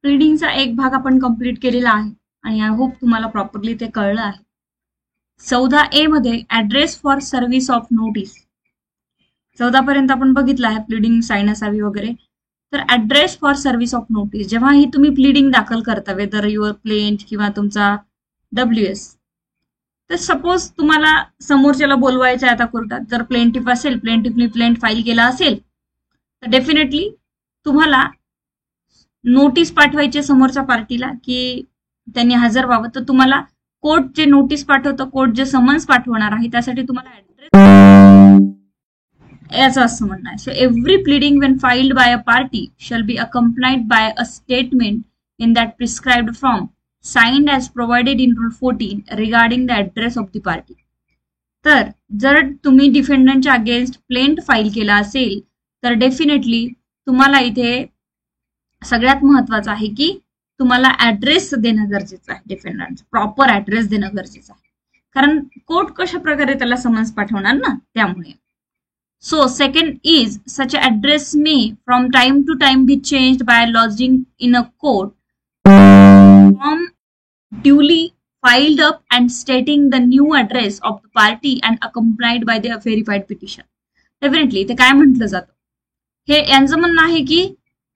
प्लीडिंगचा एक भाग आपण कंप्लीट केलेला आहे आणि आय होप तुम्हाला प्रॉपरली ते कळलं आहे. 14A मध्ये address for service of notice. 14 पर्यंत आपण बघितलं आहे प्लीडिंग साईन असावी वगैरे. तर address for service of notice, जेव्हाही तुम्ही प्लीडिंग दाखल करता, वेदर युअर प्लेंट किंवा तुमचा WS, तर सपोज तुम्हाला समोरच्याला बोलवायचं आहे आता कोर्टात, जर प्लेंटिफ असेल, प्लेंटिफनी प्लेंट फाईल केला असेल, तर डेफिनेटली तुम्हाला नोटीस पाठवायची समोरच्या पार्टीला की त्यांनी हजर व्हावं. तर तुम्हाला कोर्ट जे नोटीस पाठवतं, कोर्ट जे समन्स पाठवणार आहे, त्यासाठी तुम्हाला ऍड्रेस याचं असं म्हणणं आहे. So every pleading when filed by a party shall be accompanied by a statement in that prescribed form signed as provided in Rule 14 regarding the address of the party. तर जर तुम्ही डिफेंडंटच्या अगेन्स्ट प्लेंट फाईल केला असेल तर definitely तुम्हाला इथे सगळ्यात महत्वाचं आहे की तुम्हाला ऍड्रेस देणं गरजेचं आहे. डिफेंडंटचा प्रॉपर ऍड्रेस देणं गरजेचं आहे, कारण कोर्ट कशा प्रकारे त्याला समन्स पाठवणार ना, त्यामुळे. So second is such address may from time to time be changed by lodging in a court from duly filed up and stating the new address of the party and accompanied by the verified petition. Definitely ते काय म्हटलं जातं, हे यांचं म्हणणं आहे की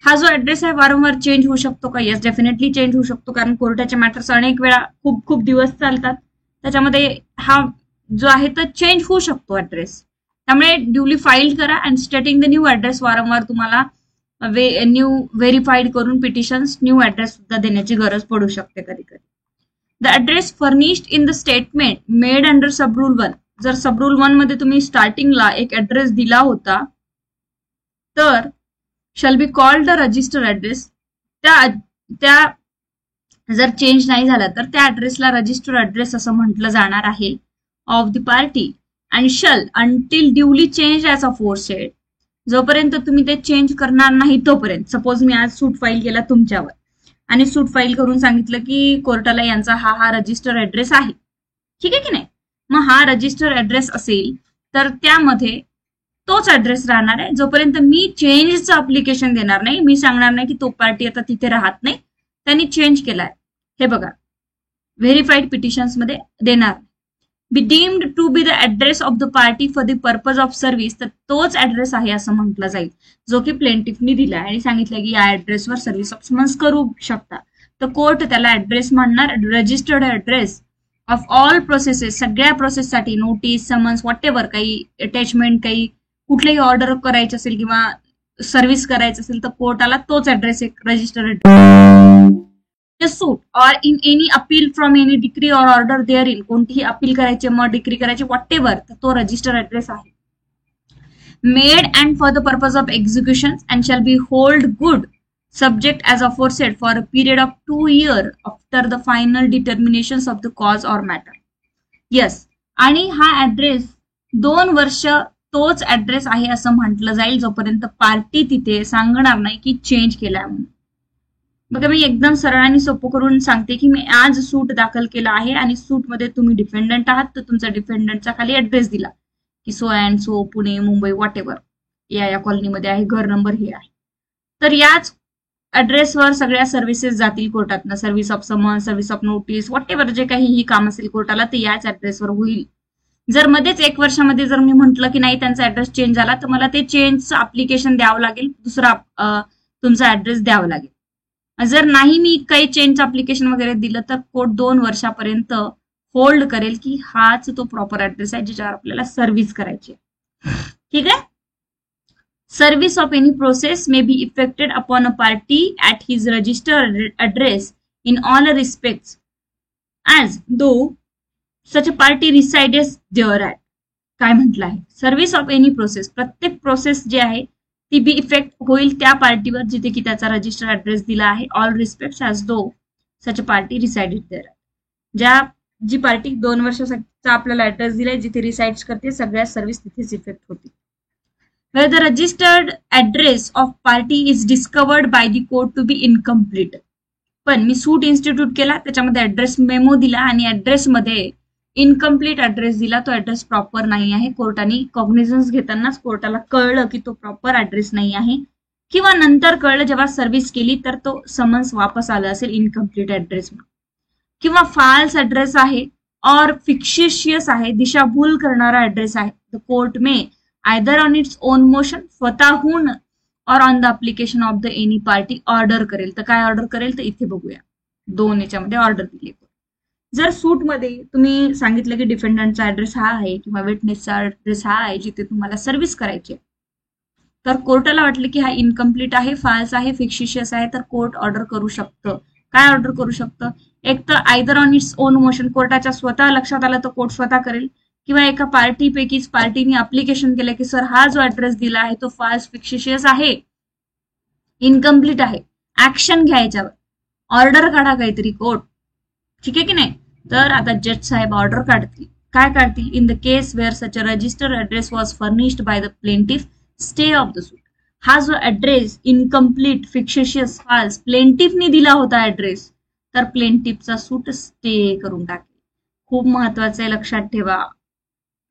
हा जो ऍड्रेस आहे वारंवार चेंज होऊ शकतो का? येस, डेफिनेटली चेंज होऊ शकतो, कारण कोर्टाचे मॅटर्स अनेक वेळा खूप दिवस चालतात, त्याच्यामध्ये हा जो आहे तो चेंज होऊ शकतो ऍड्रेस. त्यामुळे ड्युली फाईल करा and stating the new address. वारंवार तुम्हाला न्यू व्हेरीफाईड करून पिटिशन्स न्यू ऍड्रेस सुद्धा देण्याची गरज पडू शकते कधी कधी. The address furnished in the statement made under subrule 1. जर सबरूल 1 मध्ये तुम्ही स्टार्टिंगला एक ऍड्रेस दिला होता तर shall be called the register address. त्या जर चेंज नाही झाला तर त्या ऍड्रेसला रजिस्टर ऍड्रेस असं म्हटलं जाणार आहे of the party and shall until duly change as aforesaid. जोपर्यंत तुम्ही ते चेंज करणार नाही तोपर्यंत. सपोज मी आज सूट फाईल केला तुमच्यावर आणि सूट फाईल करून सांगितलं की कोर्टाला यांचा हा रजिस्टर ऍड्रेस आहे, ठीक आहे की नाही. मग हा रजिस्टर ऍड्रेस असेल तर त्यामध्ये तोच ऍड्रेस राहणार आहे जोपर्यंत मी चेंजचं अप्लिकेशन देणार नाही. मी सांगणार नाही की तो पार्टी आता तिथे राहत नाही, त्यांनी चेंज केलाय, हे बघा व्हेरीफाईड पिटिशन्स मध्ये देणार. Be deemed to be the address of the party for the purpose of service. तर तोच ऍड्रेस आहे असं म्हटलं जाईल जो की प्लेंटिफनी दिलाय आणि सांगितलं की या ऍड्रेसवर सर्व्हिस ऑफ समन्स करू शकता. तर कोर्ट त्याला ऍड्रेस म्हणणार registered address of all processes. सगळ्या प्रोसेससाठी नोटीस, समन्स, वॉट एव्हर, काही अटॅचमेंट, काही कुठलेही ऑर्डर करायचं असेल किंवा सर्व्हिस करायचं असेल तर कोर्टाला तोच ऍड्रेस एक registered address. Suit or in any appeal from any decree or order therein. कोणतीही अपील करायचे, मग डिक्री करायची, वॉट एव्हर, तर तो रजिस्टर ऍड्रेस आहे. Made and for the purpose of execution and shall be hold good subject as aforesaid for a period of 2 years after the final determinations of the cause or matter. Yes, आणि हा address 2 वर्ष तोच address आहे असं म्हटलं जाईल जोपर्यंत party तिथे सांगणार नाही की चेंज केलाय म्हणून. बघा मी एकदम सरळ आणि सोपं करून सांगते की मी आज सूट दाखल केला आहे आणि सूटमध्ये तुम्ही डिफेंडंट आहात, तर तुमचा डिफेंडंटचा खाली ऍड्रेस दिला की so and so, Pune, Mumbai, what ever, या कॉलनीमध्ये आहे, घर नंबर हे आहे. तर याच ऍड्रेसवर सगळ्या सर्व्हिसेस जातील कोर्टातनं, service of summons, service of notice, whatever जे काही ही काम असेल कोर्टाला ते याच ऍड्रेसवर होईल. जर मध्येच 1 वर्षामध्ये जर मी म्हटलं की नाही त्यांचा ऍड्रेस चेंज झाला तर मला ते चेंजचं अप्लिकेशन द्यावं लागेल, दुसरा तुमचा ऍड्रेस द्यावं लागेल. जर नाही मी काही चेंजचं अप्लिकेशन वगैरे दिलं तर कोर्ट 2 वर्षापर्यंत होल्ड करेल की हाच तो प्रॉपर ऍड्रेस आहे ज्याच्यावर आपल्याला सर्व्हिस करायची आहे. ठीक आहे. Service of any process may be effected upon a party at his registered address in all respects as though such a party resides thereat. काय म्हटलं आहे, सर्व्हिस ऑफ एनी प्रोसेस, प्रत्येक प्रोसेस जे आहे ती बी इफेक्ट होईल त्या पार्टीवर जिथे की त्याचा रजिस्टर्ड ऍड्रेस दिला आहे. All respect as though such a party resided there. जी पार्टी 2 वर्षाचा आपल्याला ऍड्रेस दिलाय जिथे रिसाइड्स करते, सगळ्या सर्व्हिस तिथेच इफेक्ट होती. Where the registered address of party is discovered by the court to be incomplete. पण मी सूट इन्स्टिट्यूट केला, त्याच्यामध्ये ऍड्रेस मेमो दिला आणि ऍड्रेस मध्ये इनकम्प्लीट ऍड्रेस दिला, तो ऍड्रेस प्रॉपर नाही आहे. कोर्टाने कॉग्निझन्स घेतानाच कोर्टाला कळलं की तो प्रॉपर ऍड्रेस नाही आहे, किंवा नंतर कळलं जेव्हा सर्व्हिस केली तर तो समन्स वापस आला असेल इनकम्प्लीट ऍड्रेस म्हणून, किंवा फाल्स ऍड्रेस आहे और फिक्शिशियस आहे, दिशाभूल करणारा ऍड्रेस आहे. The court may either on its own motion, स्वतःहून और on the application of the any party order करेल. तर काय ऑर्डर करेल तर इथे बघूया, दोन याच्यामध्ये ऑर्डर दिली. जर सूटमध्ये तुम्ही सांगितलं की डिफेंडंटचा ऍड्रेस हा आहे किंवा विटनेसचा ऍड्रेस हा आहे जिथे तुम्हाला सर्व्हिस करायची आहे, तर कोर्टाला वाटलं की हा इनकम्प्लीट आहे, फाल्स आहे, फिक्शिशियस आहे, तर कोर्ट ऑर्डर करू शकतं. काय ऑर्डर करू शकतं? एक तर either on its own motion, कोर्टाच्या स्वतः लक्षात आलं तर कोर्ट स्वतः करेल, किंवा एका पार्टीपैकीच पार्टीने अप्लिकेशन केलं की सर हा जो ऍड्रेस दिला आहे तो फाल्स फिक्शिशियस आहे, इनकम्प्लीट आहे, ऍक्शन घ्या याच्यावर, ऑर्डर काढा काहीतरी कोर्ट. ठीक आहे की नाही? तर आता जज साहेब ऑर्डर काढतील. काय काढतील? In the case where such a register address was furnished by the plaintiff, stay of the suit. हा जो ऍड्रेस इनकम्प्लीट, फिक्शिशियस, फाल्स प्लेंटिफने दिला होता ऍड्रेस, तर प्लेंटिफचा सूट स्टे करून टाकेल. खूप महत्वाचं आहे, लक्षात ठेवा.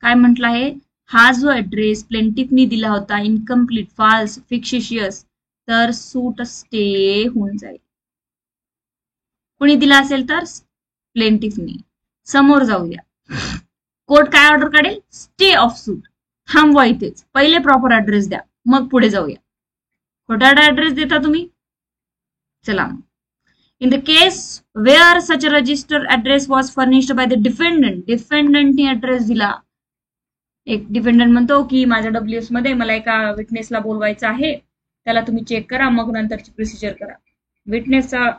काय म्हटलं आहे? हा जो ऍड्रेस प्लेंटिफने दिला होता इनकम्प्लीट, फाल्स, फिक्शिशियस, तर सूट स्टे होऊन जाईल. कोणी दिला असेल तर प्लेंटिफनी. समोर जाऊया. कोर्ट काय ऑर्डर काढेल? स्टे ऑफ सूट. थांबवा इथेच, पहिले प्रॉपर ऍड्रेस द्या, मग पुढे जाऊया. खोटा ऍड्रेस देता तुम्ही, चला. In the case where such a register address was furnished by the defendant, डिफेंडंटने ऍड्रेस दिला. एक डिफेंडंट म्हणतो की माझ्या डब्ल्यूएस मध्ये मला एका विटनेसला बोलवायचं आहे, त्याला तुम्ही चेक करा, मग नंतरची प्रोसिजर करा. विटनेसचा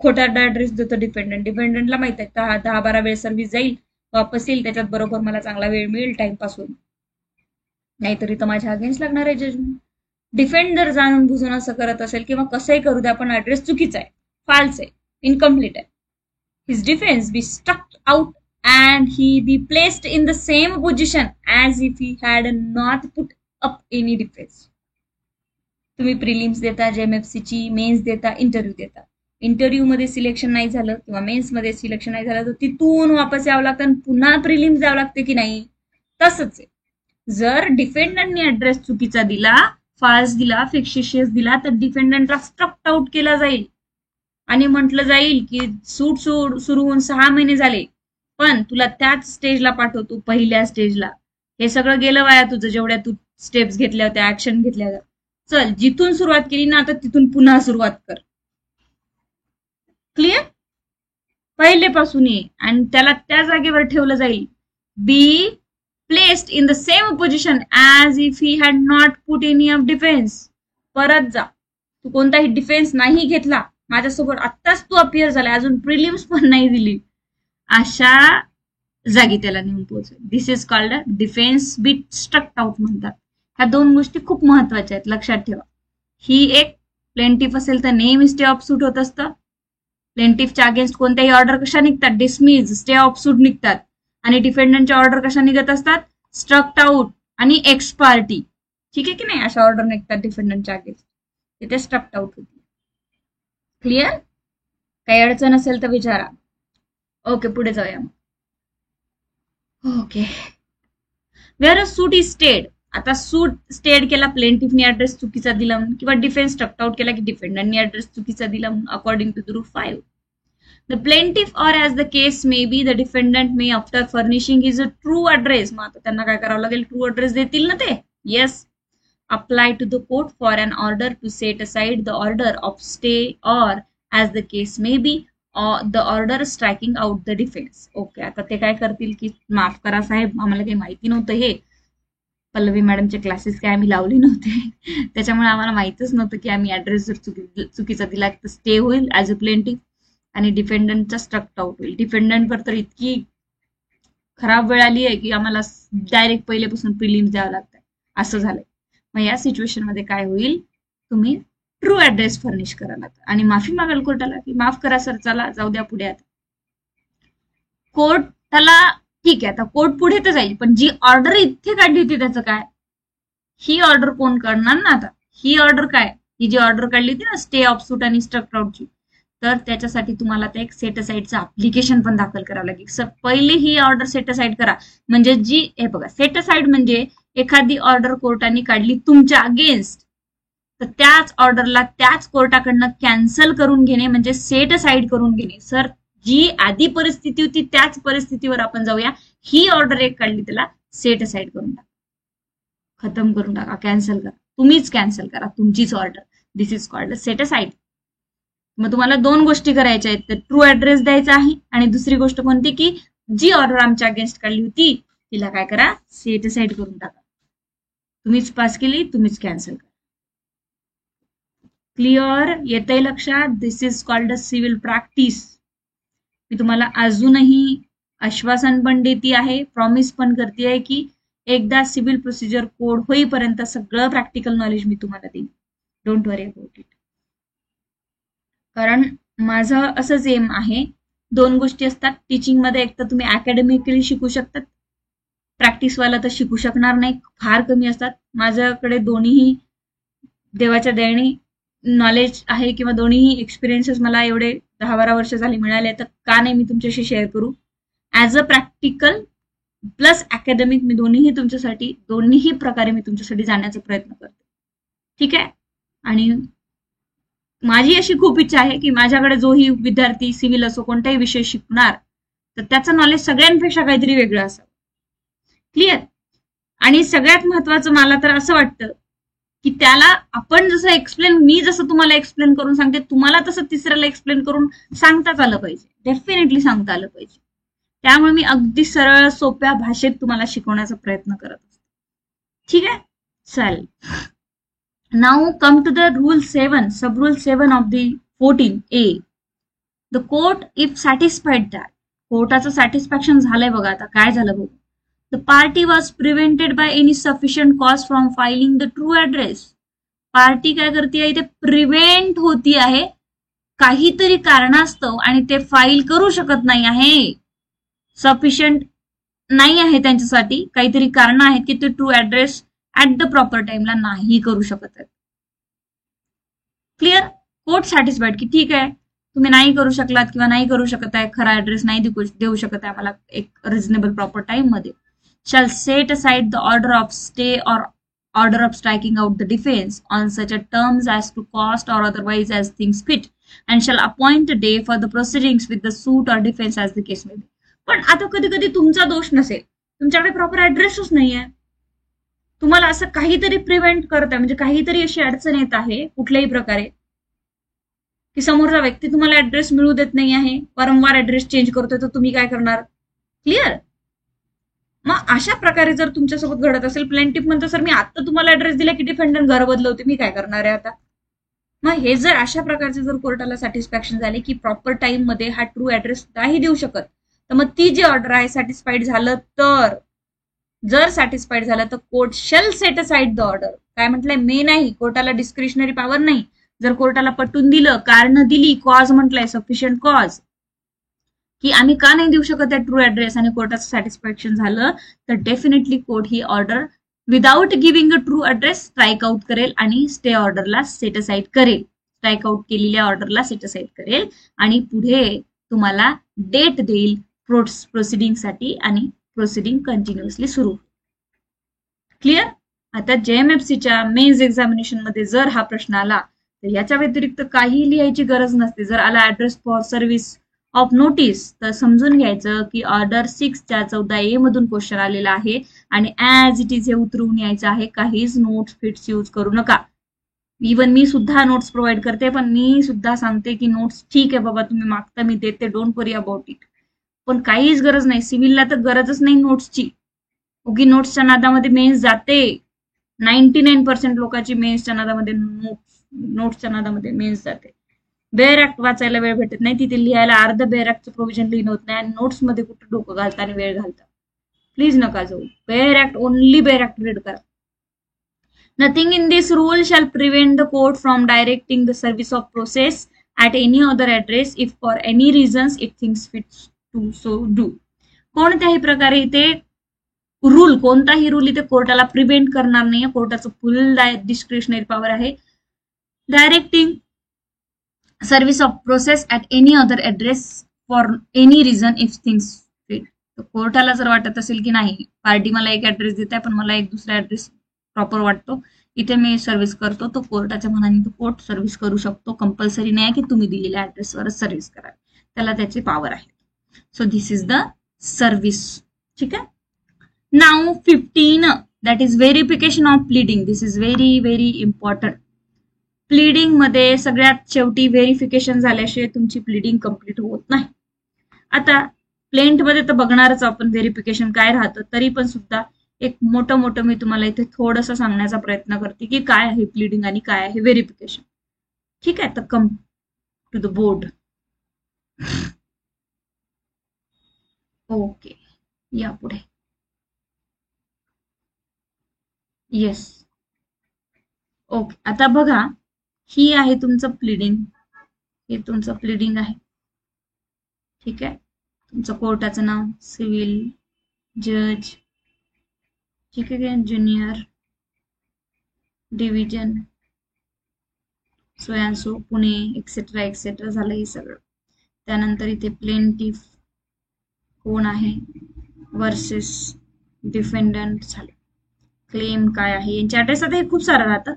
खोटा ऍड्रेस देतो डिफेंडंट. डिफेंडंटला माहित आहे 10-12 वेळ सर्व्हिस जाईल, वापस येईल, त्याच्यात बरोबर मला चांगला वेळ मिळेल, टाइमपास होईल, नाहीतरी तर माझ्या अगेन्स्ट लागणार आहे जजमेंट. डिफेंडर जाणून बुजून असं करत असेल किंवा कसंही करू द्या, पण ऍड्रेस चुकीचा आहे, फाल्स आहे, इनकम्प्लीट आहे. His defence be struck out and he be placed in the same position as if he had not put up any defense. तुम्ही प्रिलिम्स देता, जेएमएफसी ची, मेन्स देता, इंटरव्ह्यू देता. इंटरव्ह्यू मध्ये सिलेक्शन नाही झालं किंवा मेन्स मध्ये सिलेक्शन नाही झालं तर तिथून वापस यावं लागतं आणि पुन्हा प्रिलिम्स द्यावं लागते की नाही? तसंच आहे. जर डिफेंडंटने ऍड्रेस चुकीचा दिला, फाल्स दिला, फिक्शिशियस दिला, तर डिफेंडंटला स्ट्रक्ट आउट केला जाईल आणि म्हटलं जाईल की सूट सुरू होऊन 6 महिने झाले, पण तुला त्याच स्टेजला पाठवतो, पहिल्या स्टेजला. हे सगळं गेलं वाया तुझं, जेवढ्या तू स्टेप्स घेतल्या होत्या, ऍक्शन घेतल्या होत्या. चल, जिथून सुरुवात केली ना, आता तिथून पुन्हा सुरुवात कर. क्लिअर? पहिलेपासून ये आणि त्याला त्या जागेवर ठेवलं जाईल. Be placed in the same position as if he had not put any of defence. परत जा, तू कोणताही डिफेन्स नाही घेतला, माझ्यासोबत आत्ताच तू अपियर झाला, अजून प्रिलिम्स पण नाही दिली, अशा जागी त्याला नेऊन पोहोचेल. This is called a defence be struck out म्हणतात. ह्या दोन गोष्टी खूप महत्वाच्या आहेत, लक्षात ठेवा. ही एक, प्लेंटिफ असेल तर नेहमी स्टे ऑफ सूट होत असतं. प्लेंटिफच्या अगेन्स्ट कोणत्याही ऑर्डर कशा निघतात? डिसमिस, स्टे ऑफ सूट निघतात. आणि डिफेंडंटच्या ऑर्डर कशा निघत असतात? स्ट्रक्ट आउट आणि एक्स पार्टी. ठीक आहे की नाही? अशा ऑर्डर निघतात डिफेंडंटच्या अगेन्स्ट, तिथे स्ट्रक्ट आउट होती. क्लिअर? काही अडचण असेल तर विचारा. ओके, पुढे जाऊया. Okay, where a suit is stayed. आता सूट स्टेड केला, प्लेंटिफने ऍड्रेस चुकीचा दिला म्हणून, किंवा डिफेन्स स्ट्रक्ट आउट केला की डिफेंडंटने ऍड्रेस चुकीचा दिला म्हणून, according to the rule 5. The plaintiff or as the case may be the defendant may after furnishing is a true address. मग आता त्यांना काय करावं लागेल? ट्रू ऍड्रेस देतील ना ते? Yes. Apply to the court for an order to set aside the order of stay or as the case may be the order striking out the defence. Okay, आता ते काय करतील की माफ करा साहेब, आम्हाला काही माहिती नव्हतं, हे पल्लवी मॅडमचे क्लासेस काय आम्ही लावले नव्हते, त्याच्यामुळे आम्हाला माहितच नव्हतं की आम्ही ऍड्रेस जर चुकीचा दिला तर स्टे होईल ऍज अ प्लेंटिफ आणि डिफेंडंटचा स्ट्रक्ट आउट होईल. डिफेंडंटवर तर इतकी खराब वेळ आली आहे की आम्हाला डायरेक्ट पहिलेपासून प्रिलिम्स द्यावं लागतं, असं झालंय. मग या सिच्युएशन मध्ये काय होईल? तुम्ही ट्रू ऍड्रेस फर्निश करायला आणि माफी मागाल कोर्टाला की माफ करा सर, चला जाऊ द्या पुढे. आता कोर्टाला ठीक आहे, आता कोर्ट पुढे तर जाईल, पण जी ऑर्डर इथे काढली होती त्याचं काय? ही ऑर्डर कोण काढणार ना? आता ही ऑर्डर काय? ही जी ऑर्डर काढली होती ना स्टे ऑफ सूट आणि स्ट्रक्ट आउटची, तर त्याच्यासाठी तुम्हाला ते एक सेट असाइडचं अप्लिकेशन पण दाखल करावं लागेल. पहिले ही ऑर्डर सेट असाइड करा. म्हणजे जी, हे बघा, सेट असाइड म्हणजे एखादी ऑर्डर कोर्टाने काढली तुमच्या अगेन्स्ट, तर त्याच ऑर्डरला त्याच कोर्टाकडनं कॅन्सल करून घेणे म्हणजे सेट असाइड करून घेणे. सर जी आधी परिस्थिती होती त्याच परिस्थितीवर आपण जाऊया. ही ऑर्डर एक काढली त्याला सेट असाइड करून टाका, खतम करून टाका, कॅन्सल करा, तुम्हीच कॅन्सल करा तुमचीच order. This is called set aside. मग तुम्हाला दोन गोष्टी करायच्या आहेत, तर ट्रू ऍड्रेस द्यायचा आहे आणि दुसरी गोष्ट कोणती की जी ऑर्डर आमच्या अगेन्स्ट काढली होती तिला काय करा, सेट असाइड करून टाका. तुम्हीच पास केली, तुम्हीच कॅन्सल करा. क्लिअर? येतंय लक्षात? This is called a civil practice. मी तुम्हाला अजूनही आश्वासन पण देते आहे, प्रॉमिस पण करते आहे की एकदा सिव्हिल प्रोसिजर कोड होईपर्यंत सगळं प्रॅक्टिकल नॉलेज मी तुम्हाला देईन. Don't worry about it. कारण माझं असंच एम आहे, दोन गोष्टी असतात टीचिंगमध्ये. एक तर तुम्ही अकॅडमिकली शिकू शकतात, प्रॅक्टिसवाला तर शिकू शकणार नाही, फार कमी असतात. माझ्याकडे दोन्हीही देवाच्या दयेने नॉलेज आहे किंवा दोन्हीही एक्सपिरियन्सेस मला एवढे 10-12 वर्ष झाली मिळाले, तर का नाही मी तुमच्याशी शेअर करू. As a practical plus academic मी दोन्हीही प्रकारे मी तुमच्यासाठी जाण्याचा प्रयत्न करते. ठीक आहे? आणि माझी अशी खूप इच्छा आहे की माझ्याकडे जोही विद्यार्थी सिव्हिल असो कोणताही विषय शिकणार तर त्याचं नॉलेज सगळ्यांपेक्षा काहीतरी वेगळं असावं. क्लिअर? आणि सगळ्यात महत्वाचं मला तर असं वाटतं की त्याला आपण जसं मी जसं तुम्हाला एक्सप्लेन करून सांगते, तुम्हाला तसं तिसऱ्याला एक्सप्लेन करून सांगताच आलं पाहिजे, डेफिनेटली सांगता आलं पाहिजे. त्यामुळे मी अगदी सरळ सोप्या भाषेत तुम्हाला शिकवण्याचा प्रयत्न करत असते. ठीक आहे? चालेल. Now come to the rule 7, sub rule 7 of the 14A. The court if satisfied that. कोर्टाचं सॅटिस्फॅक्शन झालंय बघा. आता काय झालं बघू. The party was prevented by any sufficient cause from filing the true address. Party काय करते आहे, ते प्रिव्हेंट होती आहे काहीतरी कारणास्तव आणि ते फाईल करू शकत नाही आहे. सफिशियंट नाही आहे त्यांच्यासाठी, काहीतरी कारण आहेत की ते true address at the proper टाइमला नाही करू शकत आहेत. क्लिअर? कोर्ट सॅटिस्फाईड की ठीक आहे तुम्ही नाही करू शकलात किंवा नाही करू शकत आहे, खरा ऍड्रेस नाही देऊ शकत आहे मला एक रिझनेबल प्रॉपर टाइम मध्ये, shall set aside the order of stay or order of striking out the defense on such a terms as to cost or otherwise as things fit and shall appoint a day for the proceedings with the suit or defense as the case may be. पण आता कधी कधी तुमचा दोष नसेल, तुमच्याकडे proper ऍड्रेसच नाहीये, तुम्हाला असं काहीतरी प्रिव्हेंट करत आहे, म्हणजे काहीतरी अशी अडचण येत आहे कुठल्याही प्रकारे की समोरचा व्यक्ती तुम्हाला ऍड्रेस मिळू देत नाही आहे, वारंवार ऍड्रेस चेंज करतोय, तर तुम्ही काय करणार? क्लिअर? मग अशा प्रकारे जर तुमच्यासोबत घडत असेल, प्लेंटिफ म्हणतो सर मी आता तुम्हाला ऍड्रेस दिला की डिफेंडंट घर बदलवते, मी काय करणार आहे आता? मग हे जर अशा प्रकारचे जर कोर्टाला सॅटिस्फॅक्शन झाले की प्रॉपर टाइम मध्ये हा ट्रू ऍड्रेस नाही देऊ शकत, तर मग ती जी ऑर्डर आहे सॅटिस्फाईड झालं तर, जर सॅटिस्फाईड झालं तर court shell set aside the order. काय म्हटलंय? मे नाही, कोर्टाला डिस्क्रिशनरी पॉवर नाही. जर कोर्टाला पटून दिलं, कारण दिली, कॉज म्हटलंय सफिशियंट कॉज की आम्ही का नाही देऊ शकत आहे ट्रू ऍड्रेस आणि कोर्टाचं सॅटिस्फॅक्शन झालं, तर definitely court he order without giving a true address strike out करेल आणि स्टे ऑर्डरला सेट असाइड करेल. स्ट्राईक आउट केलेल्या ऑर्डरला सेट असाइड करेल आणि पुढे तुम्हाला डेट देईल प्रोसिडिंगसाठी आणि प्रोसिडिंग कंटिन्युअसली सुरू. क्लिअर? आता JMFCच्या मेन्स एक्झामिनेशन मध्ये जर हा प्रश्न आला तर याच्या व्यतिरिक्त काही लिहायची गरज नसते. जर आला address for service of notice तर समजून घ्यायचं की ऑर्डर 6च्या 14A मधून क्वेश्चन आलेला आहे आणि ऍज इट इज हे उतरवून यायचं आहे. काहीच नोट्स फिट्स यूज करू नका. इवन मी सुद्धा नोट्स प्रोव्हाइड करते, पण मी सुद्धा सांगते की नोट्स ठीक आहे बाबा तुम्ही मागता मी देते, डोंट वरी अबाउट इट, पण काहीच गरज नाही. सिव्हिलला तर गरजच नाही नोट्सची. उगी नोट्सच्या नादामध्ये मेन्स जाते. 99% लोकांची मेन्सच्या नादामध्ये नोट्सच्या नादामध्ये मेन्स जाते. बेअर ऍक्ट वाचायला वेळ भेटत नाही, तिथे लिहायला अर्ध बेअर ऍक्टचं प्रोव्हिजन लिहिणं होत नाही आणि नोट्स मध्ये कुठं डोकं घालता आणि वेळ घालता. प्लीज नका जाऊ. Bare act, only bare act read करा. Nothing in this rule shall prevent the court from directing the service of process at any other address if for any reasons it thinks fit to so do. कोणत्याही प्रकारे इथे rule, कोणताही rule इथे कोर्टाला prevent करणार नाहीये. कोर्टाचं फुल discretionary power आहे. Directing service of process at any other address for any reason if things fit. कोर्टाला जर वाटत असेल की नाही पार्टी मला एक ऍड्रेस देत आहे पण मला एक दुसरा ऍड्रेस प्रॉपर वाटतो, इथे मी सर्व्हिस करतो, तो कोर्टाच्या मनाने तो कोर्ट सर्व्हिस करू शकतो. कंपल्सरी नाही की तुम्ही दिलेल्या ऍड्रेसवरच सर्व्हिस करा, त्याला त्याची पॉवर आहे. So this is the service. ठीक आहे. Now 15 that is verification of pleading. This is very very important. Pleading मध्ये सगळ्यात शेवटी व्हेरिफिकेशन झाल्याशिवाय तुमची प्लीडिंग कम्प्लीट होत नाही. आता प्लेंट मध्ये तर बघणारच आपण व्हेरिफिकेशन काय राहतं, तरी पण सुद्धा एक मोठं मी तुम्हाला इथे थोडंसं सांगण्याचा प्रयत्न करते की काय आहे प्लीडिंग आणि काय आहे व्हेरिफिकेशन. ठीक आहे. तर come to the board. Okay, या पुढे. येस. ओके, आता बघा, ही आहे तुमचं प्लीडिंग. हे तुमचं प्लीडिंग आहे. ठीक आहे. तुमचं कोर्टाचं नाव सिव्हिल जज. ठीक आहे. ज्युनियर डिव्हिजन सोयासो पुणे एक्सेट्रा एक्सेट्रा झालं हे सगळं. त्यानंतर इथे प्लेंटिफ कोण आहे वर्सेस डिफेंडंट झाले. क्लेम काय आहे, यांचे ऍड्रेस आता हे खूप सारं राहतं.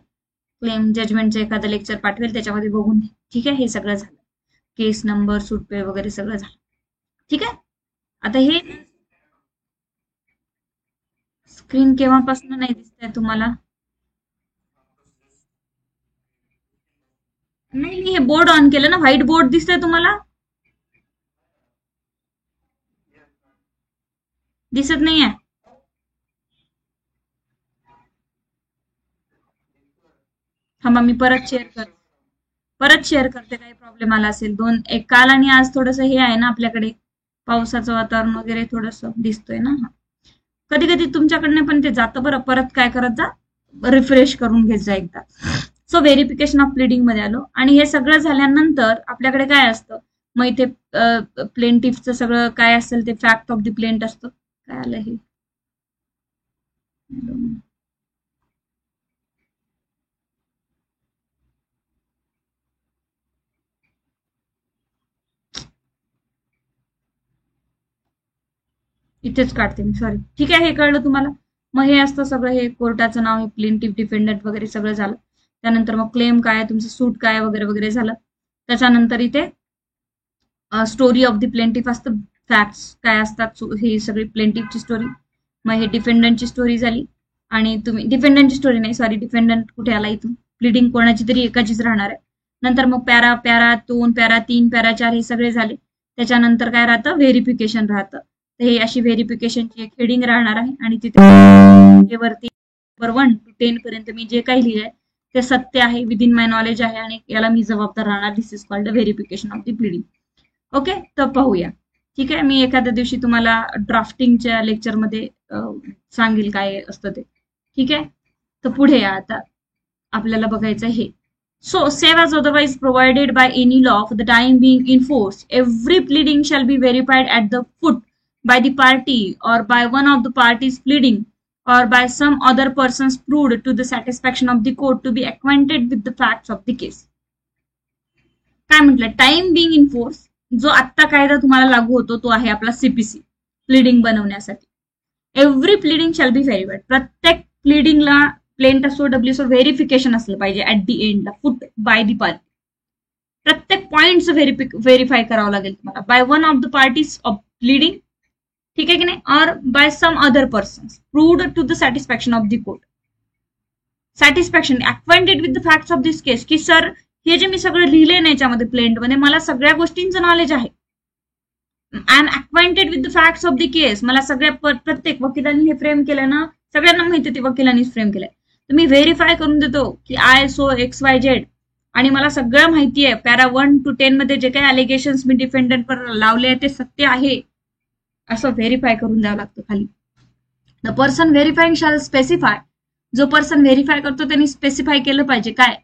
क्लेम जजमेंटचं एखादं लेक्चर पाठवेल त्याच्यामध्ये बघून. ठीक आहे. हे सगळं झालं. केस नंबर सुटपे वगैरे सगळं झालं. ठीक आहे. आता हे स्क्रीन केव्हापासून नाही दिसतंय तुम्हाला? नाही, हे बोर्ड ऑन केलं ना, व्हाईट बोर्ड दिसतंय तुम्हाला? दिसत नाहीये? थांबा, मी परत शेअर करते. काही प्रॉब्लेम आला असेल. एक काल आणि आज थोडंसं हे आहे ना आपल्याकडे, पावसाचं वातावरण वगैरे थोडंसं दिसतोय ना. कधी कधी तुमच्याकडनं पण ते जातं. बरं, परत काय करत जा, रिफ्रेश करून घेत जा एकदा. सो व्हेरिफिकेशन ऑफ प्लीडिंग मध्ये आलो आणि हे सगळं झाल्यानंतर आपल्याकडे काय असतं मग इथे प्लेंटिफचं सगळं काय असेल ते फॅक्ट ऑफ द प्लेंट असतं. काय आलं हे? इथेच काढते मी, सॉरी. ठीक आहे. हे कळलं तुम्हाला? मग हे असतं सगळं, हे कोर्टाचं नाव, हे प्लेंटिफ डिफेंडंट वगैरे सगळं झालं. त्यानंतर मग क्लेम काय, तुमचं सूट काय वगैरे वगैरे झालं. त्याच्यानंतर इथे स्टोरी ऑफ द प्लेंटिफ असतं, फॅक्ट्स काय असतात, ही सगळी प्लेंटिफची स्टोरी. मग हे डिफेंडंटची स्टोरी झाली. आणि तुम्ही डिफेंडंटची स्टोरी नाही, सॉरी, डिफेंडंट कुठे आला इथून, प्लीडिंग कोणाची तरी एकाचीच राहणार आहे. नंतर मग पॅरा 2, पॅरा 3, पॅरा 4 हे सगळे झाले. त्याच्यानंतर काय राहतं, व्हेरिफिकेशन राहतं. हे अशी व्हेरिफिकेशनची एक हेडिंग राहणार आहे आणि तिथे वरती नंबर 1 to 10 पर्यंत मी जे काही लिहिलंय ते सत्य आहे, विदिन माय नॉलेज आहे आणि याला मी जबाबदार राहणार. This is called verification of the pleading. Okay, तर पाहूया. ठीक आहे. मी एखाद्या दिवशी तुम्हाला ड्राफ्टिंगच्या लेक्चरमध्ये सांगेल काय असतं ते. ठीक आहे. तर पुढे आता आपल्याला बघायचं हे. So, save as otherwise provided by any law for the time being in force, every pleading shall be verified at the foot by the party or by one of the parties pleading or by some other persons proved to the satisfaction of the court to be acquainted with the facts of the case. काय म्हटलं? Time being in force. जो आत्ता कायदा तुम्हाला लागू होतो तो आहे आपला सीपीसी, प्लीडिंग बनवण्यासाठी. Every pleading shall be verified. प्रत्येक प्लीडिंगला प्लेंट असो डब्ल्यूसो व्हेरिफिकेशन असलं पाहिजे ऍट दी एंडला, फुट बाय दी पार्टी. प्रत्येक पॉइंटचं व्हेरीफाय करावं लागेल तुम्हाला, by one of the parties of pleading. ठीक आहे की नाही? Or by some other persons proved to the satisfaction of the court. Satisfaction, acquainted with the facts of this case, की sir हे जे मी सगळं लिहिलंय ना याच्यामध्ये प्लेंटमध्ये, मला सगळ्या गोष्टींचं नॉलेज आहे. I am acquainted with the facts of the case. मला सगळ्या प्रत्येक वकिलांनी हे फ्रेम केलं ना, सगळ्यांना माहिती ते वकिलांनीच फ्रेम केलंय. मी व्हेरीफाय करून देतो की ISO XYZ आणि मला सगळं माहिती आहे. पॅरा 1 to 10 मध्ये जे काही अलिगेशन्स मी डिफेंडंटवर लावले आहे ते सत्य आहे असं व्हेरीफाय करून द्यावं लागतं खाली. The person verifying shall specify. जो पर्सन व्हेरीफाय करतो त्यांनी स्पेसिफाय केलं पाहिजे काय,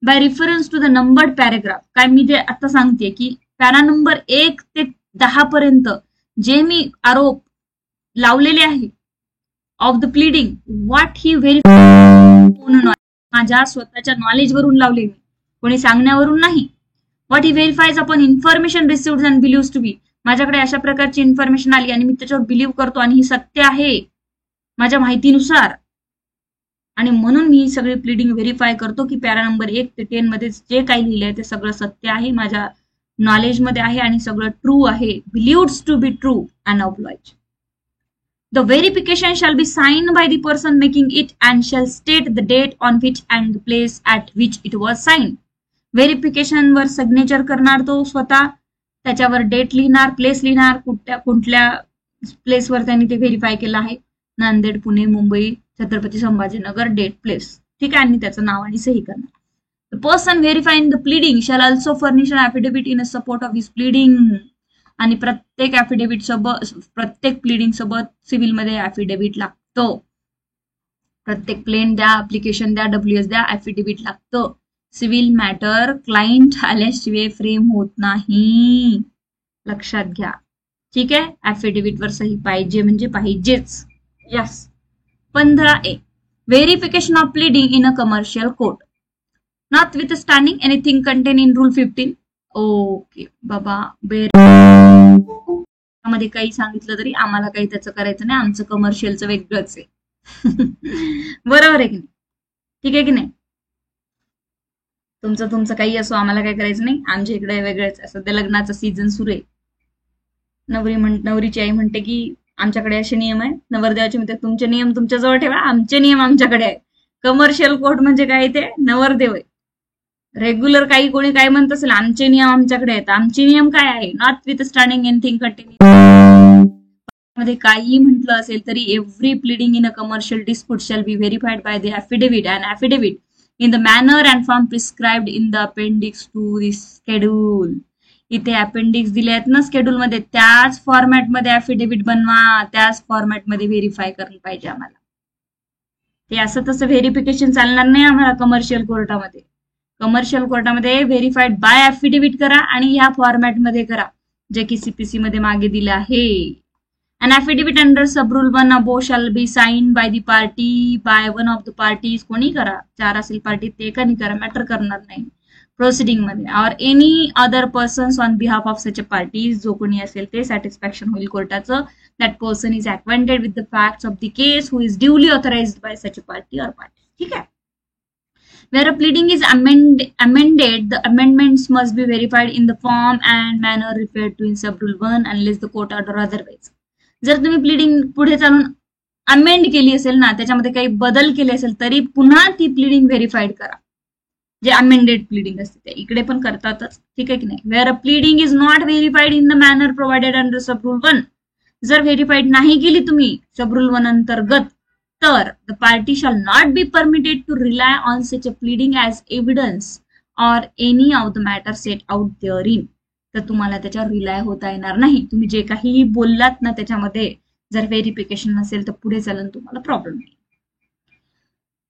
by reference to the numbered paragraph. काय मी जे आता सांगते की पॅरा नंबर 1 ते 10 पर्यंत जे मी आरोप लावलेले आहे of the pleading, what he verify, माझ्या स्वतःच्या नॉलेज वरून लावले मी, कोणी सांगण्यावरून नाही. What he verifies upon information received and believed to be. माझ्याकडे अशा प्रकारची इन्फॉर्मेशन आली आणि मी त्याच्यावर बिलीव्ह करतो आणि ही सत्य आहे माझ्या माहितीनुसार. आणि म्हणून मी ही सगळी प्लीडिंग व्हेरीफाय करतो की पॅरा नंबर 1 ते 10 मध्ये जे काही लिहिलंय ते सगळं सत्य आहे, माझ्या नॉलेजमध्ये आहे आणि सगळं ट्रू आहे, believed to be true and oblige. The verification shall be signed by the person making it and shall state the date on which and the place at which it was signed. Verification वर signature करणार तो स्वतः, त्याच्यावर date लिहिणार, place लिहिणार, कुठल्या प्लेसवर त्यांनी ते व्हेरीफाय केलं आहे, नांदेड, पुणे, मुंबई, छत्रपती संभाजीनगर, डेट, प्लेस, ठीक आहे, आणि त्याचं नाव आणि सही करणार. The person verifying the pleading shall also furnish an affidavit in support of his pleading. आणि प्रत्येक ऍफिडेव्हिट सोबत, प्रत्येक प्लीडिंग सोबत सिव्हिलमध्ये ऍफिडेव्हिट लागतो. प्रत्येक प्लेन द्या, ऍप्लिकेशन द्या, WS द्या, ऍफिडेव्हिट लागतं. सिव्हिल मॅटर क्लायंट आल्याशिवाय फ्रेम होत नाही, लक्षात घ्या, ठीक आहे. ऍफिडेव्हिट वर सही पाहिजे म्हणजे पाहिजेच. Yes. 15A verification of pleading in a commercial court notwithstanding anything contain in rule 15. Okay बाबा, मध्ये काही सांगितलं तरी आम्हाला काही त्याचं करायचं नाही, आमचं कमर्शियलचं वेगळंच आहे. बरोबर आहे की नाही? ठीक आहे की नाही? तुमचं काही असो, आम्हाला काही करायचं नाही, आमच्या इकडे वेगळंच. सध्या लग्नाचा सीझन सुरू आहे. नवरीची आई म्हणते की आमच्याकडे असे नियम आहे, नवरदेवाचे म्हणते तुमचे नियम तुमच्याजवळ ठेवा, आमचे नियम आमच्याकडे आहे. कमर्शियल कोर्ट म्हणजे काय, ते नवरदेव आहे. रेग्युलर काही कोणी काय म्हणत असेल, आमचे नियम आमच्याकडे आहेत. आमचे नियम काय आहे? नॉटविथस्टँडिंग एनिथिंग कंटेन मध्ये काही म्हटलं असेल तरी every pleading in a commercial dispute shall be verified by the affidavit and affidavit in the manner and form prescribed in the appendix two this schedule. इथे अपेंडिक्स दिले आहेत ना स्केड्यूल मध्ये, त्याच फॉर्मॅटमध्ये ऍफिडेव्हिट बनवा, त्याच फॉर्मॅटमध्ये व्हेरीफाय करायला पाहिजे आम्हाला. ते असं तसं व्हेरिफिकेशन चालणार नाही आम्हाला कमर्शियल कोर्टामध्ये. कमर्शियल कोर्टामध्ये व्हेरीफाईड बाय ऍफिडेव्हिट करा आणि ह्या फॉर्मॅटमध्ये करा, जे की CPC मध्ये मागे दिलं आहे. An affidavit under sub rule 1 above shall be signed by the party by one of the parties. कोणी करा, 4 असेल पार्टी ते एकाने करा, मॅटर करणार नाही प्रोसिडिंग मध्ये. Or any other persons on behalf of such a party, जो कोणी असेल ते सॅटिस्फॅक्शन होईल कोर्टाचं. That person is acquainted with the facts of the case who is duly authorised by such a party or party. ठीक आहे. Where a pleading is amended, the amendments must be verified in the form and manner referred to in sub rule 1 unless the court order otherwise. जर तुम्ही pleading पुढे चालून amend केली असेल ना, त्याच्यामध्ये काही बदल केले असेल तरी पुन्हा ती प्लीडिंग व्हेरीफाईड करा. जे अमेंडेड प्लीडिंग असते ते इकडे पण करतातच, ठीक आहे की नाही. Where a pleading is not verified in the manner provided under sub rule 1, जर व्हेरीफाईड नाही केली तुम्ही सब रूल 1 अंतर्गत, तर the party shall not be permitted to rely on such a pleading as evidence or any of the matter set out therein. तर तुम्हाला त्याच्यावर rely होता येणार नाही. तुम्ही जे काही बोललात ना त्याच्यामध्ये जर व्हेरिफिकेशन नसेल तर पुढे चालून तुम्हाला प्रॉब्लेम येईल.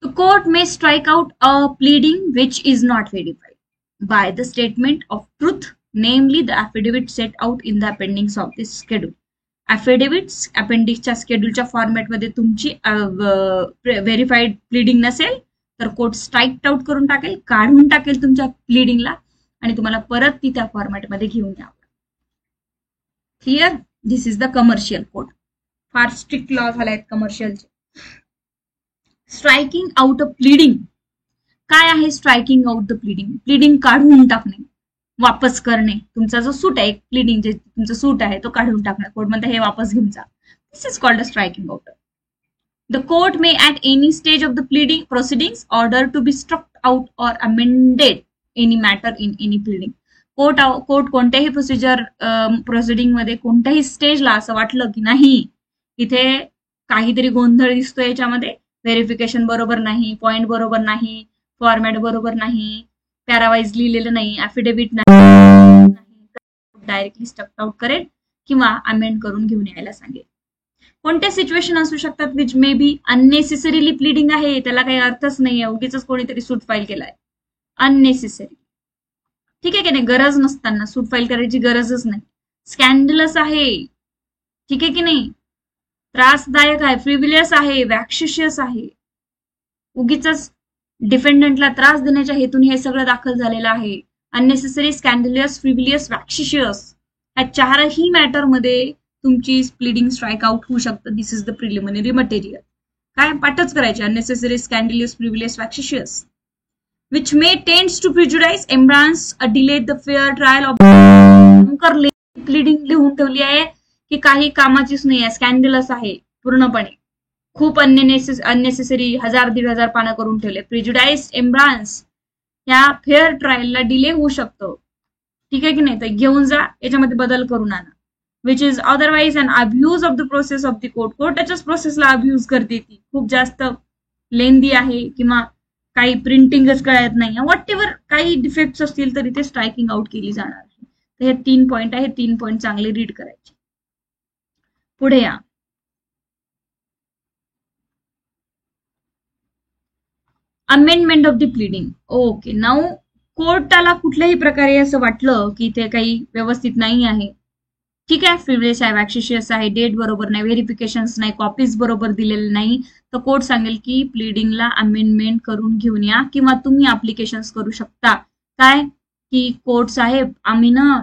The court may strike out a pleading which is not verified by the statement of truth, namely the affidavit set out in the appendix of this schedule. Affidavits appendixच्या स्केड्यूलच्या फॉर्मॅटमध्ये तुमची व्हेरीफाईड प्लीडिंग नसेल तर court strike out करून टाकेल, काढून टाकेल तुमच्या प्लीडिंगला आणि तुम्हाला परत ती त्या फॉर्मॅटमध्ये घेऊन यावं. Clear? This is the commercial court. फार स्ट्रिक्ट लॉ झाले आहेत कमर्शियलचे. Striking out a pleading. काय आहे striking out the pleading? Pleading काढून टाकणे, वापस करणे. तुमचा जो सूट आहे, प्लीडिंग जे तुमचा सूट आहे तो काढून टाकणे, कोर्ट म्हणते हे वापस घेऊन जा. This is called a striking out. The court may at any stage of the pleading proceedings order to be struck out or amended any matter in any pleading. Court कोणत्याही प्रोसिडिंग मध्ये कोणत्याही स्टेजला असं वाटलं की नाही इथे काहीतरी गोंधळ दिसतो, याच्यामध्ये व्हेरिफिकेशन बरोबर नाही, पॉइंट बरोबर नाही, फॉर्मॅट बरोबर नाही, पॅरावाईज लिहिलेलं नाही, ऍफिडेव्हिट नाही, डायरेक्टली स्टक आउट करेल किंवा अमेंड करून घेऊन यायला सांगेल. कोणत्या सिच्युएशन असू शकतात which may be unnecessarily pleading आहे, त्याला काही अर्थच नाहीये, उगीच कोणीतरी सूट फाईल केलाय अननेसेसरी. ठीक आहे की नाही? गरज नसताना सूट फाईल करायची गरजच नाही. स्कॅन्डलस आहे, ठीक आहे की नाही? त्रासदायक आहे, फ्रिव्हिलियस आहे, वॅक्शिशियस आहे, उगीच डिफेंडंटला त्रास देण्याच्या हेतून हे सगळं दाखल झालेलं आहे. अननेसेसरी, स्कॅन्डलियस, फ्रिव्हिलियस, वॅक्शिशियस, या 4ही मॅटरमध्ये तुमची प्लीडिंग स्ट्राईक आउट होऊ शकतं. दिस इज द प्रिलिमिनरी मटेरियल. काय पाठच करायचे, unnecessary, स्कॅन्डिलियस, फ्रिव्हिलियस, वॅक्शिशियस, which may tends to prejudice, embarrass, delay the fair trial of pleading लिहून ठेवली आहे की काही कामाचीच नाही आहे, स्कॅन्डलस आहे पूर्णपणे, खूप अननेसेसरी 1000-1500 पानं करून ठेवले. प्रिज्युडाइस, एम्ब्रान्स ह्या फेअर ट्रायलला डिले होऊ शकतो, ठीक आहे की नाही, तर घेऊन जा, याच्यामध्ये बदल करून आणा. Which is otherwise an abuse of the process of the court. कोर्टाच्याच प्रोसेसला अब्यूज करते ती, खूप जास्त लेंदी आहे किंवा काही प्रिंटिंगच कळत नाही, व्हॉट एव्हर काही डिफेक्ट्स असतील तर इथे स्ट्रायकिंग आउट केली जाणार आहे. तर हे 3 पॉइंट आहे, 3 पॉइंट चांगले रीड करायचे. पुढे या. Amendment of the pleading. Okay, now कोर्टाला कुठल्याही प्रकारे असं वाटलं की इथे काही व्यवस्थित नाही आहे, ठीक आहे, फ्रिव्हिलियस आहे, वॅक्शिशियस आहे, डेट बरोबर नाही, व्हेरिफिकेशन्स नाही, कॉपीज बरोबर दिलेले नाही, तर कोर्ट सांगेल की प्लीडिंगला अमेंडमेंट करून घेऊन या किंवा तुम्ही अप्लिकेशन्स करू शकता. काय की कोर्ट साहेब, आम्ही ना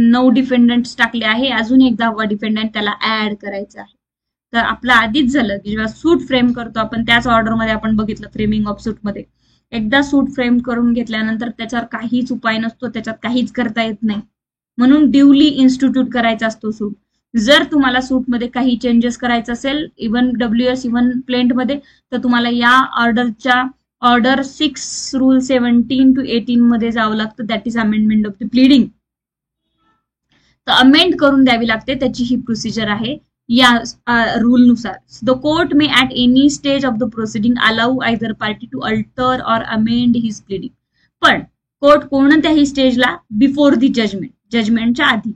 9 डिफेंडंट्स टाकले आहे, अजून एक 10वा डिफेंडंट त्याला ऍड करायचा आहे. तर आपलं आधीच झालं की जेव्हा सूट फ्रेम करतो आपण, त्याच ऑर्डरमध्ये आपण बघितलं फ्रेमिंग ऑफ सूटमध्ये, एकदा सूट फ्रेम करून घेतल्यानंतर त्याच्यावर काहीच उपाय नसतो, त्याच्यात काहीच करता येत नाही, म्हणून ड्युली इन्स्टिट्यूट करायचा असतो सूट. जर तुम्हाला सूटमध्ये काही चेंजेस करायचं असेल, इव्हन WS, इव्हन प्लेंटमध्ये, तर तुम्हाला या ऑर्डरच्या ऑर्डर 6 रूल 17 to 18 मध्ये जावं लागतं, that is amendment of the pleading. तर अमेंड करून द्यावी लागते, त्याची ही प्रोसिजर आहे या रूल नुसार. The court may at any stage of the proceeding allow either party to alter or amend his pleading. पण कोर्ट कोणत्याही स्टेजला, बिफोर द जजमेंट, जजमेंटच्या आधी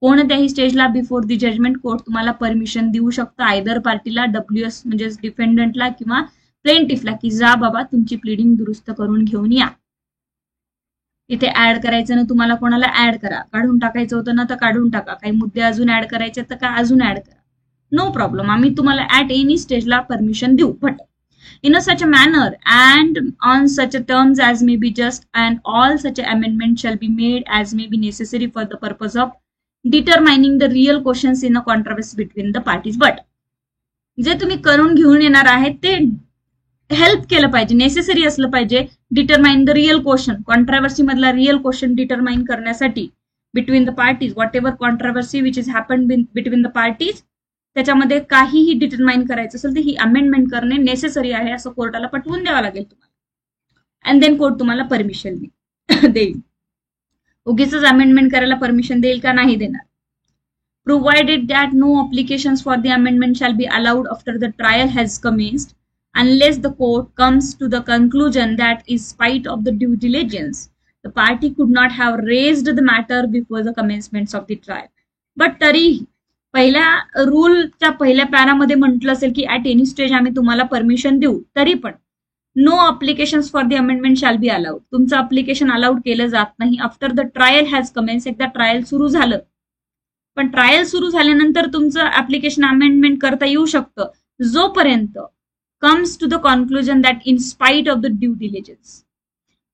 कोणत्याही स्टेजला, बिफोर द जजमेंट, कोर्ट तुम्हाला परमिशन देऊ शकतं आयदर पार्टीला, WS म्हणजे डिफेंडंटला किंवा प्लेंटिफला, की जा बाबा तुमची प्लीडिंग दुरुस्त करून घेऊन या. इथे ऍड करायचं ना तुम्हाला, कोणाला ऍड करा, काढून टाकायचं होतं ना तर काढून टाका, काही मुद्दे अजून ऍड करायचे तर का अजून ऍड करा, नो प्रॉब्लेम, आम्ही तुम्हाला ऍट एनी स्टेजला परमिशन देऊ, but in a such a manner and on such a terms as may be just, and all such amendments shall be made as may be necessary for the purpose of determining the real questions in a controversy between the parties. But जे तुम्ही करून घेऊन येणार आहेत ते help केलं पाहिजे, necessary असलं पाहिजे, determine the real question, controversy मधला रिअल क्वेश्चन डिटरमाइन करण्यासाठी between the parties, what ever controversy which is happen between the parties, त्याच्यामध्ये काहीही डिटरमाइन करायचं असेल तर ही अमेंडमेंट करणे नेसेसरी आहे असं कोर्टाला पटवून द्यावं लागेल तुम्हाला, अँड देन कोर्ट तुम्हाला परमिशन देईल. उगीच अमेंडमेंट करायला परमिशन देईल का, नाही देणार. Provided that no applications for the amendment shall be allowed after the trial has commenced unless the court comes to the conclusion that in spite of the due diligence the party could not have raised the matter before the commencement of the trial. But तरी पहिल्या रूलच्या पहिल्या पॅरामध्ये म्हटलं असेल की at any stage आम्ही तुम्हाला permission देऊ, तरी पण no applications for the amendment shall be allowed, तुमचं अप्लिकेशन अलाउड केलं जात नाही after the trial has commence. एकदा ट्रायल सुरू झालं, पण ट्रायल सुरू झाल्यानंतर तुमचं ऍप्लिकेशन अमेंडमेंट करता येऊ शकतं जोपर्यंत comes to the conclusion that in spite of the due diligence.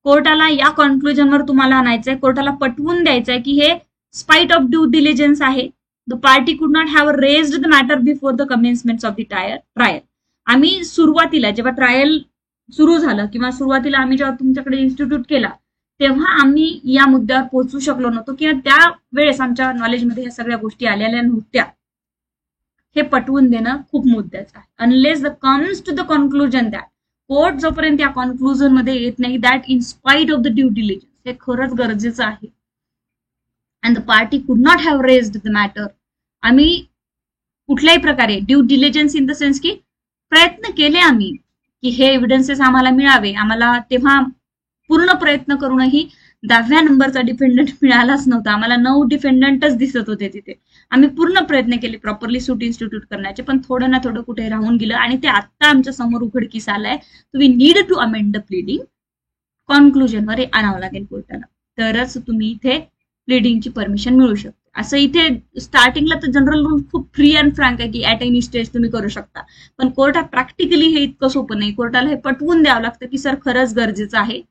कोर्टाला या कॉन्क्लुजनवर तुम्हाला आणायचंय, कोर्टाला पटवून द्यायचंय की हे स्पाइट ऑफ ड्यू डिलिजन्स आहे. The party could not have raised the matter before the commencement of the trial. आम्ही सुरुवातीला जेव्हा ट्रायल सुरू झालं किंवा सुरुवातीला आम्ही जेव्हा तुमच्याकडे इन्स्टिट्यूट केला तेव्हा आम्ही या मुद्द्यावर पोहोचू शकलो नव्हतो किंवा त्या वेळेस आमच्या नॉलेजमध्ये ह्या सगळ्या गोष्टी आलेल्या नव्हत्या, हे पटवून देणं खूप मुद्द्याचं आहे. Unless the comes to the conclusion that, court जोपर्यंत या कॉन्क्लुजन मध्ये येत नाही that in spite of the due diligence, हे खरंच गरजेचं आहे. And the party could not have raised the matter, आम्ही कुठल्याही प्रकारे due diligence in the sense की प्रयत्न केले आम्ही की हे एव्हिडन्सेस आम्हाला मिळावे, आम्हाला तेव्हा पूर्ण प्रयत्न करूनही 10व्या नंबरचा डिफेंडंट मिळालाच नव्हता, आम्हाला 9 डिफेंडंटच दिसत होते तिथे. आम्ही पूर्ण प्रयत्न केले प्रॉपरली सूट इन्स्टिट्यूट करण्याचे, पण थोडं ना थोडं कुठे राहून गेलं आणि ते आता आमच्या समोर उघडकीस आलंय. We need to amend the pleading, कॉन्क्लुजनवर आणावं लागेल कोर्टाला, तरच तुम्ही इथे प्लीडिंगची परमिशन मिळू शकते. असं इथे स्टार्टिंगला तर जनरल रूल खूप फ्री अँड फ्रँक आहे की ऍट एनी स्टेज तुम्ही करू शकता, पण कोर्टात प्रॅक्टिकली हे इतकं सोपं नाही. कोर्टाला हे पटवून द्यावं लागतं की सर खरंच गरजेचं आहे,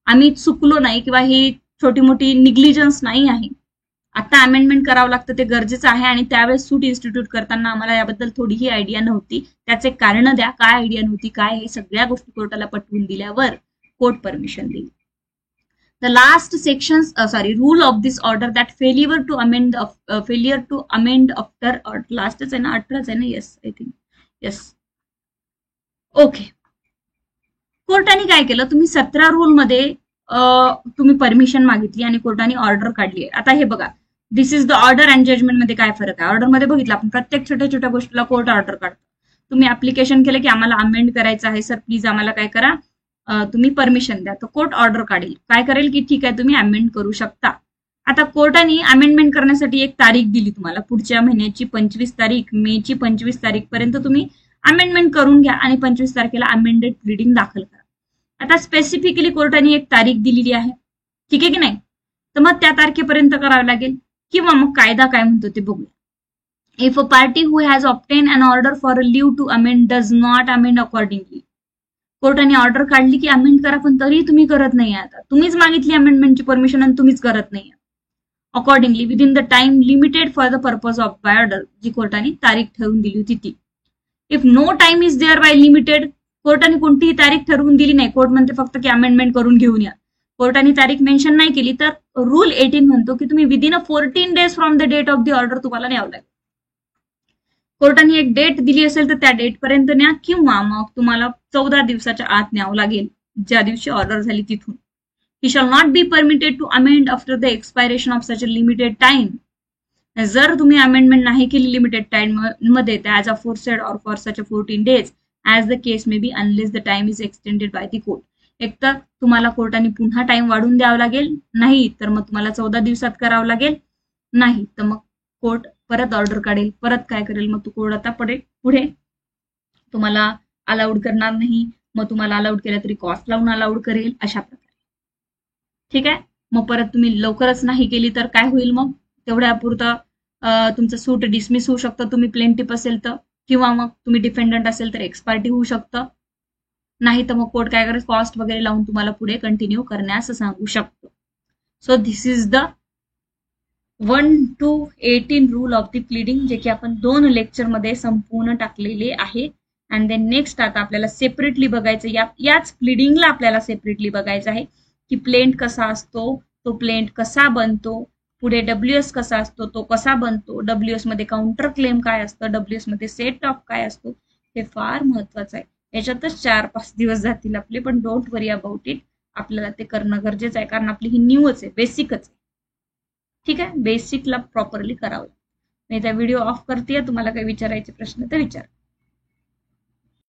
आम्ही चुकलो नाही किंवा ही छोटी मोठी निग्लिजन्स नाही आहे, आता अमेंडमेंट करावं लागतं ते गरजेचं आहे आणि त्यावेळेस सूट इन्स्टिट्यूट करताना आम्हाला याबद्दल थोडीही आयडिया नव्हती. त्याचे कारण द्या, काय आयडिया नव्हती, काय हे सगळ्या गोष्टी कोर्टाला पटवून दिल्यावर कोर्ट परमिशन देईल. The last sections, rule of this order that failure to amend after or lastच आहे ना, 18च आहे ना, yes I think yes. Okay, कोर्टाने काय केलं, तुम्ही 17 रूल मध्ये तुम्ही परमिशन मागितली आणि कोर्टाने ऑर्डर काढली. आता हे बघा, this is the order and judgment मध्ये काय फरक आहे. ऑर्डर मध्ये बघितलं आपण प्रत्येक छोट्या छोट्या गोष्टीला कोर्ट ऑर्डर काढतो. तुम्ही ऍप्लिकेशन केलं की आम्हाला अमेंड करायचं आहे सर, प्लीज आम्हाला काय करा, तुम्ही परमिशन द्या. तर कोर्ट ऑर्डर काढेल, काय करेल की ठीक आहे तुम्ही अमेंड करू शकता. आता कोर्टाने अमेंडमेंट करण्यासाठी एक तारीख दिली तुम्हाला, पुढच्या महिन्याची 25 तारीख, मेची 25 तारीख पर्यंत तुम्ही अमेंडमेंट करून घ्या आणि 25 तारखेला अमेंडेड प्लीडिंग दाखल करा. आता स्पेसिफिकली कोर्टाने एक तारीख दिलेली आहे, ठीक आहे की नाही, तर मग त्या तारखेपर्यंत करावं लागेल. किंवा मग कायदा काय म्हणतो ते बघूया. If a party who has obtain an order for a leave to amend does not amend accordingly. कोर्टाने ऑर्डर काढली की अमेंड करा, पण तरी तुम्ही करत नाही. आता तुम्हीच मागितली अमेंडमेंटची परमिशन आणि तुम्हीच करत नाही. Accordingly within the time limited for the purpose of by order, जी कोर्टाने तारीख ठरवून दिली होती ती. If no time is there by limited, कोर्टाने कोणतीही तारीख ठरवून दिली नाही, कोर्ट म्हणते फक्त की अमेंडमेंट करून घेऊन या, कोर्टाने तारीख मेन्शन नाही केली, तर रूल 18 म्हणतो की तुम्ही within a 14 days from the date of the order तुम्हाला न्यावं लागेल. कोर्टाने एक डेट दिली असेल तर त्या डेट पर्यंत न्या, किंवा मग तुम्हाला 14 दिवसाच्या आत न्यावं लागेल ज्या दिवशी ऑर्डर झाली तिथून. He shall not be permitted to amend after the expiration of such a limited time. जर तुम्ही अमेंडमेंट नाही केली लिमिटेड टाइम मध्ये, as aforesaid or for such a 14 days as the case may be, unless the time is extended by the court. एक तर तुम्हाला कोर्टाने पुन्हा टाइम वाढून द्यावा लागेल, नाही तर मग तुम्हाला 14 दिवसात करावं लागेल, नाही तर मग कोर्ट परत ऑर्डर काढेल, परत काय करेल, मग तो कोर्ट आता पुढे तुम्हाला अलाउड करणार नाही, मग तुम्हाला अलाउड केलं तरी कॉस्ट लावून अलाउड करेल, अशा प्रकारे. ठीक आहे, मग परत तुम्ही लवकरच नाही केली तर काय होईल, मग तेवढ्यापुरतं तुमचं सूट डिसमिस होऊ शकतं, तुम्ही प्लेंटिफ असेल तर, किंवा मग तुम्ही डिफेंडंट असेल तर एक्सपार्टी होऊ शकतं, नाही तर मग कोर्ट काय करेल, कॉस्ट वगैरे लावून तुम्हाला पुढे कंटिन्यू करण्यास सांगू शकतो. So this is the 1 to 18 rule of the pleading, जे की आपण 2 लेक्चरमध्ये संपूर्ण टाकलेले आहे. अँड देन नेक्स्ट आता आपल्याला सेपरेटली बघायचं, याच प्लीडिंगला आपल्याला सेपरेटली बघायचं आहे की प्लेंट कसा असतो, तो प्लेंट कसा बनतो, पुढे WS कसा असतो, तो कसा बनतो, WS मध्ये काउंटर क्लेम काय असतं, WS मध्ये सेट ऑफ काय असतो, हे फार महत्वाचं आहे. याच्यातच 4-5 दिवस जातील आपले, पण डोंट वरी अबाउट इट, आपल्याला ते करणं गरजेचं आहे, कारण आपली ही न्यूच आहे, बेसिकच आहे. ठीक आहे, बेसिकला प्रॉपरली करावं. मी त्या व्हिडिओ ऑफ करते, तुम्हाला काही विचारायचे प्रश्न तर विचार.